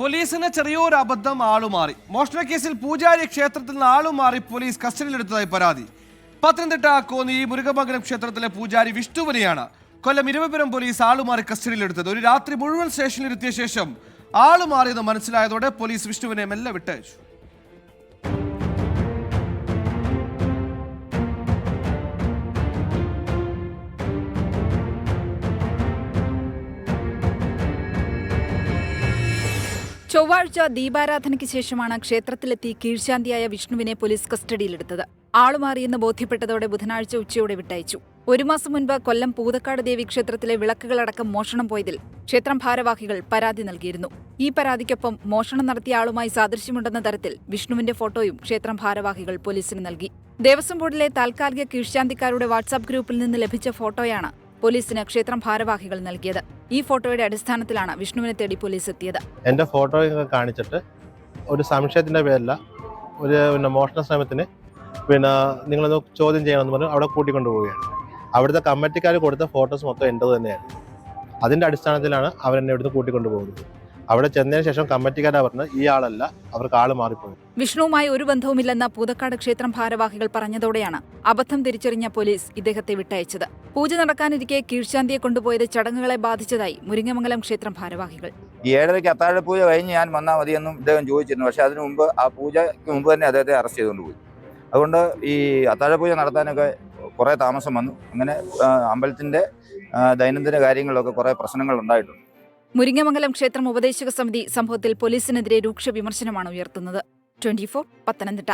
പോലീസിന് ചെറിയൊരു അബദ്ധം ആളുമാറി. മോഷണക്കേസിൽ പൂജാരി ക്ഷേത്രത്തിൽ നിന്ന് ആളുമാറി പോലീസ് കസ്റ്റഡിയിലെടുത്തതായി പരാതി. പത്തനംതിട്ട കോന്നി മുരുകമംഗലം ക്ഷേത്രത്തിലെ പൂജാരി വിഷ്ണുവിനെയാണ് കൊല്ലം ഇരുവപുരം പോലീസ് ആളുമാറി കസ്റ്റഡിയിലെടുത്തത്. ഒരു രാത്രി മുഴുവൻ സ്റ്റേഷനിലെത്തിയ ശേഷം ആളുമാറിയെന്ന് മനസ്സിലായതോടെ പോലീസ് വിഷ്ണുവിനെ മെല്ലെ വിട്ടയച്ചു. ചൊവ്വാഴ്ച ദീപാരാധനയ്ക്ക് ശേഷമാണ് ക്ഷേത്രത്തിലെത്തി കീഴ്ശാന്തിയായ വിഷ്ണുവിനെ പോലീസ് കസ്റ്റഡിയിലെടുത്തത്. ആളുമാറിയെന്ന് ബോധ്യപ്പെട്ടതോടെ ബുധനാഴ്ച ഉച്ചയോടെ വിട്ടയച്ചു. ഒരു മാസം മുൻപ് കൊല്ലം പൂതക്കാട് ദേവി ക്ഷേത്രത്തിലെ വിളക്കുകളടക്കം മോഷണം പോയതിൽ ക്ഷേത്രം ഭാരവാഹികൾ പരാതി നൽകിയിരുന്നു. ഈ പരാതിക്കൊപ്പം മോഷണം നടത്തിയ ആളുമായി സാദൃശ്യമുണ്ടെന്ന തരത്തിൽ വിഷ്ണുവിന്റെ ഫോട്ടോയും ക്ഷേത്രം ഭാരവാഹികൾ പോലീസിന് നൽകി. ദേവസ്വം ബോർഡിലെ താൽക്കാലിക കീഴ്ശാന്തിക്കാരുടെ വാട്സാപ്പ് ഗ്രൂപ്പിൽ നിന്ന് ലഭിച്ച ഫോട്ടോയാണ് പോലീസിന് ക്ഷേത്രം ഭാരവാഹികൾ നൽകിയത്. ഈ ഫോട്ടോയുടെ അടിസ്ഥാനത്തിലാണ് വിഷ്ണുവിനെ തേടി പോലീസ് എത്തിയത്. എന്റെ ഫോട്ടോയൊക്കെ കാണിച്ചിട്ട് ഒരു സംശയത്തിന്റെ പേരില ഒരു മോഷണ ശ്രമത്തിന് നിങ്ങളൊന്ന് ചോദ്യം ചെയ്യണമെന്ന് പറഞ്ഞ് അവിടെ കൂട്ടിക്കൊണ്ടുപോവുകയാണ്. അവിടുത്തെ കമ്മിറ്റിക്കാർ കൊടുത്ത ഫോട്ടോസ് മൊത്തം എൻ്റെത് തന്നെയാണ്. അതിന്റെ അടിസ്ഥാനത്തിലാണ് അവരെന്നെ ഇവിടുന്ന് കൂട്ടിക്കൊണ്ടുപോകുന്നത്. അവിടെ ചെന്നതിന് ശേഷം കമ്മിറ്റിക്കാരാ പറഞ്ഞത് ഈ ആളല്ല, അവർക്ക് ആള് മാറിപ്പോയി. വിഷ്ണുവുമായി ഒരു ബന്ധവുമില്ലെന്ന പൂതക്കാട് ക്ഷേത്രം ഭാരവാഹികൾ പറഞ്ഞതോടെയാണ് അബദ്ധം തിരിച്ചറിഞ്ഞ പോലീസ് ഇദ്ദേഹത്തെ വിട്ടയച്ചത്. പൂജ നടക്കാനിരിക്കെ കീഴ്ശാന്തിയെ കൊണ്ടുപോയത് ചടങ്ങുകളെ ബാധിച്ചതായി മുരിങ്ങമംഗലം ക്ഷേത്രം ഭാരവാഹികൾ. 7:30 അത്താഴ പൂജ കഴിഞ്ഞ് ഞാൻ വന്നാൽ മതിയെന്നും ഇദ്ദേഹം ചോദിച്ചിരുന്നു. പക്ഷേ അതിനു മുമ്പ് ആ പൂജയ്ക്ക് മുമ്പ് തന്നെ അദ്ദേഹത്തെ അറസ്റ്റ് ചെയ്തുകൊണ്ട് പോയി. അതുകൊണ്ട് ഈ അത്താഴ പൂജ നടത്താനൊക്കെ കുറേ താമസം വന്നു. അങ്ങനെ അമ്പലത്തിന്റെ ദൈനംദിന കാര്യങ്ങളിലൊക്കെ കുറേ പ്രശ്നങ്ങൾ ഉണ്ടായിട്ടുണ്ട്. മുരിങ്ങമംഗലം ക്ഷേത്രം ഉപദേശക സമിതി സംഭവത്തിൽ പോലീസിനെതിരെ രൂക്ഷ വിമർശനമാണ് ഉയർത്തുന്നത്. 24 പത്തനംതിട്ട.